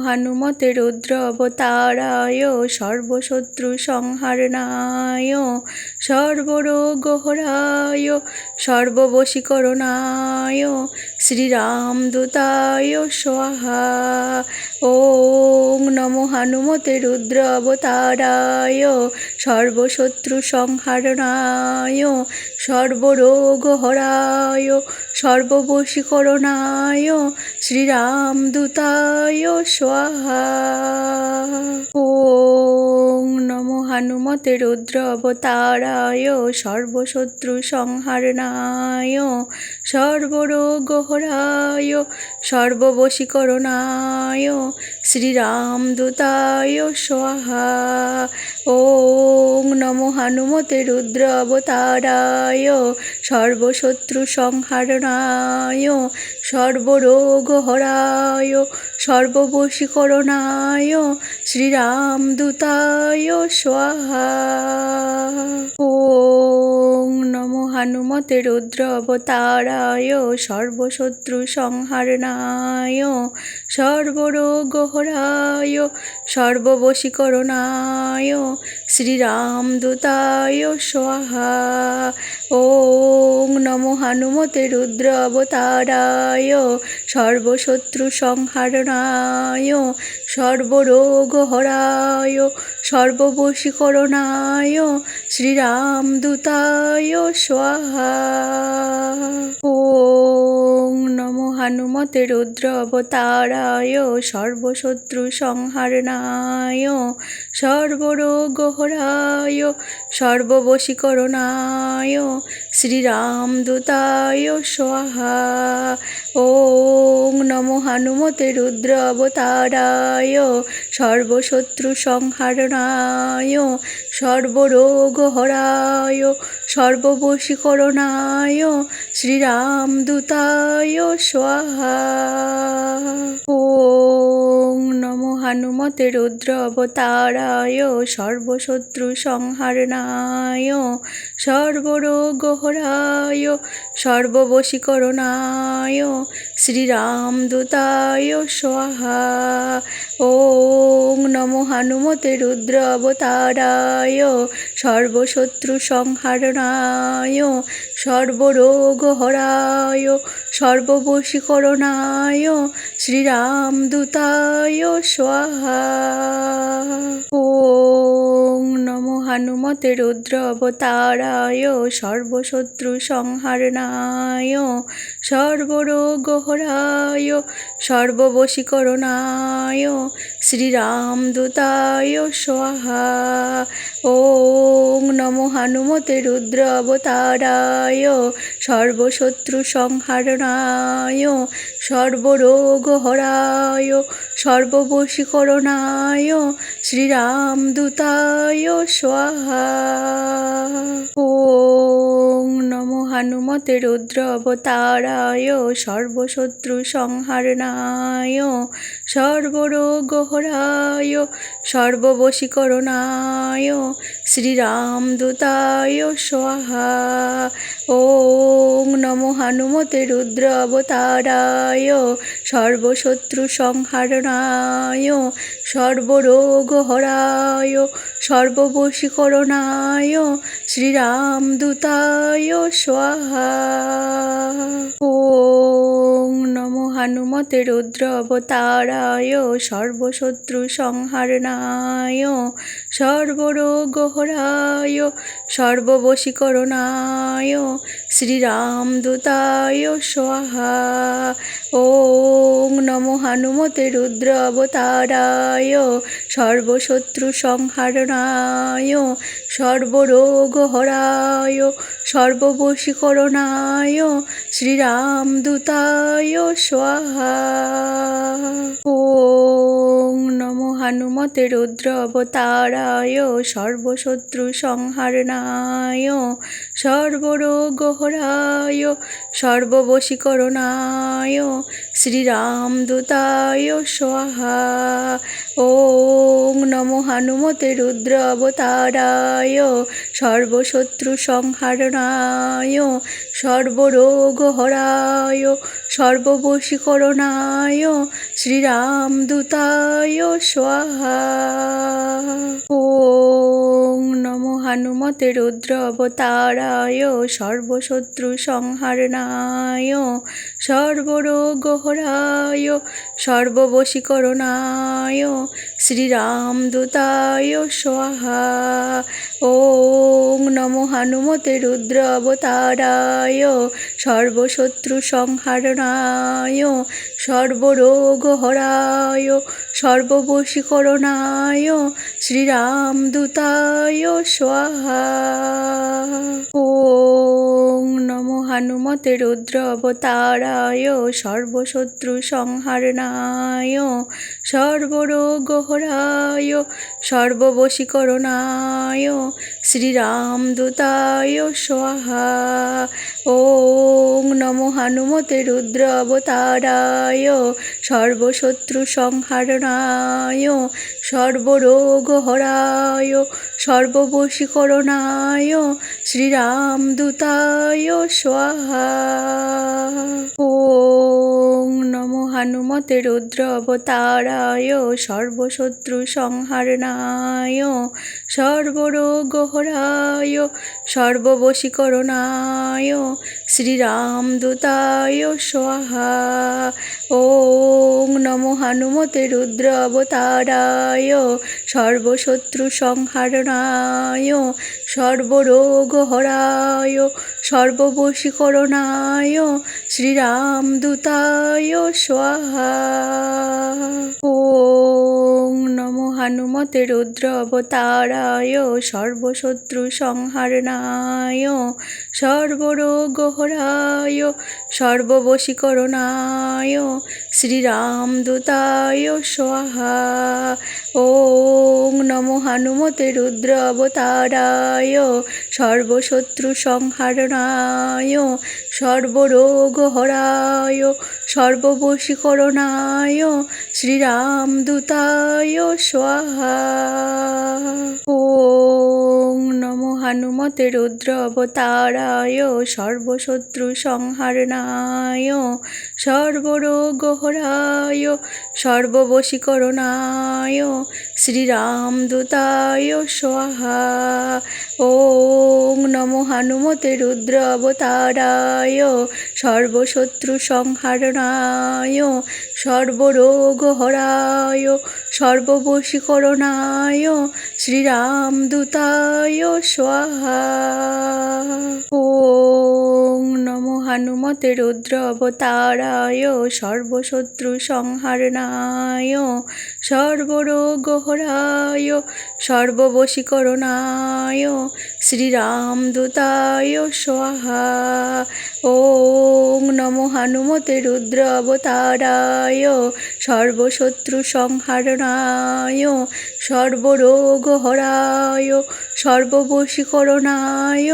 হনুমতে রুদ্র অবতারায় সর্বশত্রু সংহারণায় সর্বরোগহরায় সর্ববশীকরণায় শ্রীরামদূতায় স্বাহা। ওং নমো হনুমতে রুদ্র অবতারায় সর্বশত্রু সংহারণায় সর্বরোগহরায় সর্ববশীকরণায় শ্রীরামদূতায় স্বাহা। ওং নমো হনুমতে রুদ্র অবতারায় সর্বশত্রু সংহারণায় সর্বরোগহরায় সর্ববশীকরণায় শ্রীরামদূতায় স্বাহা। ওং নমো হনুমতে রুদ্র অবতারায় সর্বশত্রু সংহারণায় সর্বরোগহরায় সর্ববশীকরণায় শ্রীরামদূতায় স্বাহা। ওং নমো হনুমতে রুদ্র অবতারায় সর্বশত্রু সংহারণায় সর্বরোগহরায় সর্ববশীকরণায় শ্রীরামদূতায় স্বাহা। ওং নমো হনুমতে রুদ্র অবতারায় সর্বশত্রু সংহারণায় সর্বরোগহরায় সর্ববশীকরণায় শ্রীরামদূতায় স্বাহা। ওং নমো হনুমতে রুদ্র অবতারায় সর্বশত্রু সংহারণায় সর্বরোগহরায় সর্ববশীকরণায় শ্রীরামদূতায় স্বাহা। ওং নমো হনুমতে রুদ্র অবতারায় সর্বশত্রু সংহারণায় সর্বরোগহরায় সর্ববশীকরণায় শ্রীরামদূতায় স্বাহা। ওং নমো হনুমতে রুদ্র অবতারায় সর্বশত্রু সংহারণায় সর্বরোগহরায় সর্ববশীকরণায় শ্রীরামদূতায় স্বাহা। ওং নমো হনুমতে রুদ্র অবতারায় সর্বশত্রু সংহারণায় সর্বরোগহরায় সর্ববশীকরণায় শ্রীরামদূতায় স্বাহা। ওং নমো হনুমতে রুদ্র অবতারায় সর্বশত্রু সংহারণায় সর্বরোগহরায় সর্ববশীকরণায় শ্রীরামদূতায় স্বাহা। ওং নমো হনুমতে রুদ্র অবতারায় সর্বশত্রু সংহারণায় সর্বরোগহরায় সর্ববশীকরণায় শ্রীরামদূতায় স্বাহা। ওং নমো হনুমতে রুদ্র অবতারায় সর্বশত্রু সংহারণায় সর্বরোগহরায় সর্ববশীকরণায় শ্রীরামদূতায় স্বাহা। ওং নমো হনুমতে রুদ্র অবতারায় সর্বশত্রু সংহারণায় সর্বরোগহরায় সর্ববশীকরণায় শ্রীরামদূতায় স্বাহা। ওং নমো হনুমতে রুদ্র অবতারায় সর্বশত্রু সংহারণায় সর্বরোগহরায় সর্ববশীকরণায় শ্রীরামদূতায় স্বাহা। ওং নমো হনুমতে রুদ্র অবতারায় সর্বশত্রু সংহারণায় সর্বরোগহরায় সর্ববশীকরণায় শ্রীরামদূতায় স্বাহা। ওং নমো হনুমতে রুদ্র অবতারায় সর্বশত্রু সংহারণায় সর্বরোগহরায় সর্ববশীকরণায় শ্রীরামদূতায় স্বাহা। ওং নমো হনুমতে রুদ্র অবতারায় সর্বশত্রু সংহারণায় সর্বরোগহরায় সর্ববশীকরণায় শ্রীরামদূতায় স্বাহা। ওং নমো হনুমতে রুদ্র অবতারায় সর্বশত্রু সংহারণায় সর্বরোগহরায় সর্ববশীকরণায় শ্রীরামদূতায় স্বাহা। ওং নমো হনুমতে রুদ্র অবতারায় সর্বশত্রু সংহারণায় সর্বরোগহরায় সর্ববশীকরণায় শ্রীরামদূতায় স্বাহা। ওং নমো হনুমতে রুদ্র অবতারায় সর্বশত্রু সংহারণায় সর্বরোগহরায় সর্ববশীকরণায় শ্রীরামদূতায় স্বাহা। ওং নমো হনুমতে রুদ্র অবতারায় সর্বশত্রু সংহারণায় সর্বরোগহরায় সর্ববশীকরণায় শ্রীরামদূতায় স্বাহা। ওং নমো হনুমতে রুদ্র অবতারায় সর্বশত্রু সংহারণায় সর্বরোগহরায় সর্ববশীকরণায় শ্রীরামদূতায় স্বাহা। ওং নমো হনুমতে রুদ্র অবতারায় সর্বশত্রু সংহারণায় সর্বরোগহরায় সর্ববশীকরণায় শ্রীরামদূতায় স্বাহা। ওং নমো হনুমতে রুদ্র অবতারায় সর্বশত্রু সংহারণায় সর্বরোগহরায় সর্ববশীকরণায় শ্রীরামদূতায় স্বাহা। ওং নমো হনুমতে রুদ্র অবতারায় সর্বশত্রু সংহারণায় সর্বরোগহরায় সর্ববশীকরণায় শ্রীরামদূতায় স্বাহা। ওং নমো হনুমতে রুদ্র অবতারায় সর্বশত্রু সংহারণায় সর্বরোগহরায় সর্ববশীকরণায় শ্রীরামদূতায় স্বাহা। ওং নমো হনুমতে রুদ্র অবতারায় সর্বশত্রু সংহারণায় সর্বরোগহরায় সর্ববশীকরণায় শ্রীরামদূতায় স্বাহা। ওং নমো হনুমতে রুদ্র অবতারায় সর্বশত্রু সংহারণায় সর্বরোগহরায় সর্ববশীকরণায় শ্রীরামদূতায় স্বাহা। ওং নমো হনুমতে রুদ্র অবতারায় সর্বশত্রু সংহারণায় সর্বরোগহরায় সর্ববশীকরণায়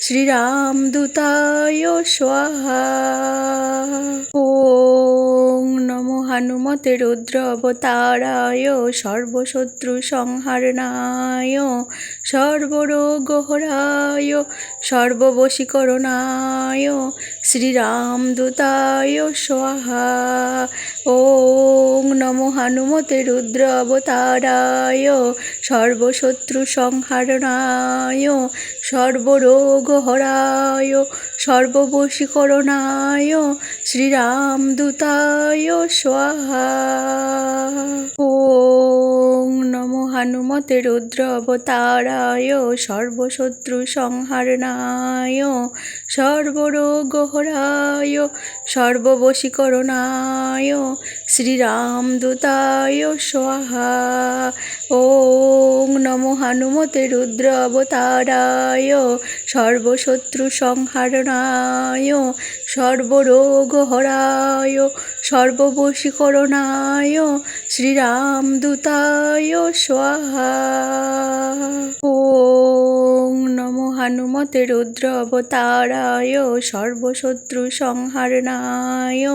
শ্রীরামদূতায় স্বাহা। ওং নমো হনুমতে রুদ্র অবতারায় সর্বশত্রু সংহারণায় সর্বরোগহরায় সর্ববশীকরণায় শ্রীরামদূতায় স্বাহা। ওং নমো হনুমতে রুদ্র অবতারায় সর্বশত্রু সংহারণায় সর্বরোগহরায় সর্ববশীকরণায় শ্রীরামদূতায় স্বাহা। ওং নমো হনুমতে রুদ্র অবতারায় সর্বশত্রু সংহারণায় সর্বরোগহরায় সর্ববশীকরণায় শ্রীরামদূতায় স্বাহা। ওং নমো হনুমতে রুদ্র অবতারায় সর্বশত্রু সংহারণায় সর্বরোগহরায় সর্ববশীকরণায় শ্রীরামদূতায় স্বাহা। ওং নমো হনুমতে রুদ্র অবতারায় সর্বশত্রু সংহারণায়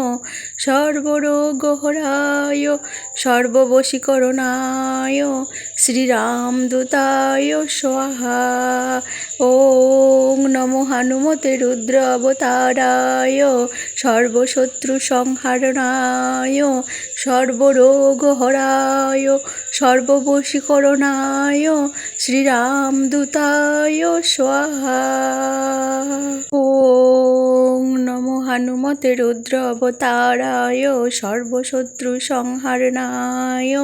সর্বরোগহরায় সর্ববশীকরণায় শ্রীরামদূতায় স্বাহা। ওং নমো হনুমতে রুদ্র অবতারায় সর্বশত্রু সংহারণায় সর্বরোগহরায় সর্ববশীকরণায় শ্রীরামদূতায় স্বাহা। ওং নমো হনুমতে রুদ্র অবতারায় সর্বশত্রু সংহারণায়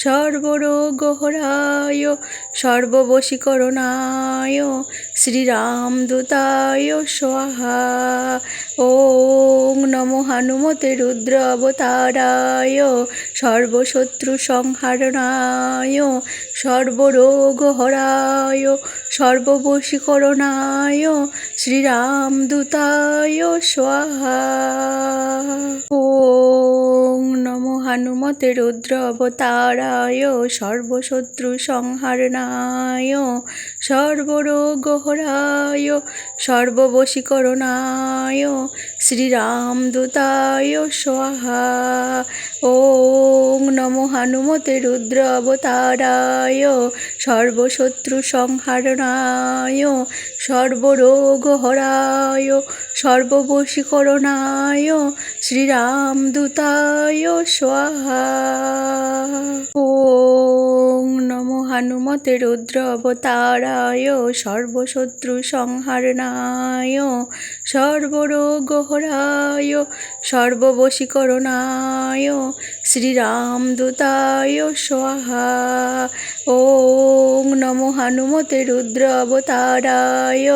সর্বরোগহরায় সর্ববশীকরণায় শ্রীরামদূতায় স্বাহা। ওং নমো হনুমতে রুদ্র অবতারায় সর্বশত্রু সংহারণায় সর্বরোগহরায় সর্ববশীকরণায় শ্রীরামদূতায় স্বাহা। ওং নমো হনুমতে রুদ্র অবতারায় সর্বশত্রু সংহারণায় সর্বরোগহরায় সর্ববশীকরণায় শ্রীরামদূতায় স্বাহা। ওং নমো হনুমতে রুদ্র অবতারায় সর্বশত্রু সংহারণায় সর্বরোগহরায় সর্ববশীকরণায় শ্রীরামদূতায় স্বাহা। ওং নমো হনুমতে রুদ্র অবতারায় সর্বশত্রু সংহারণায় সর্বরোগহরায় সর্ববশীকরণায় শ্রীরামদূতায় স্বাহা। ওং নমো হনুমতে রুদ্র অবতারায়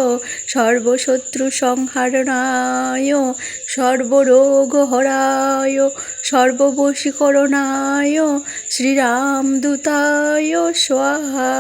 সর্বশত্রু সংহারণায় সর্বরোগহরায় সর্ববশীকরণায় শ্রীরামদূতায় স্বাহা।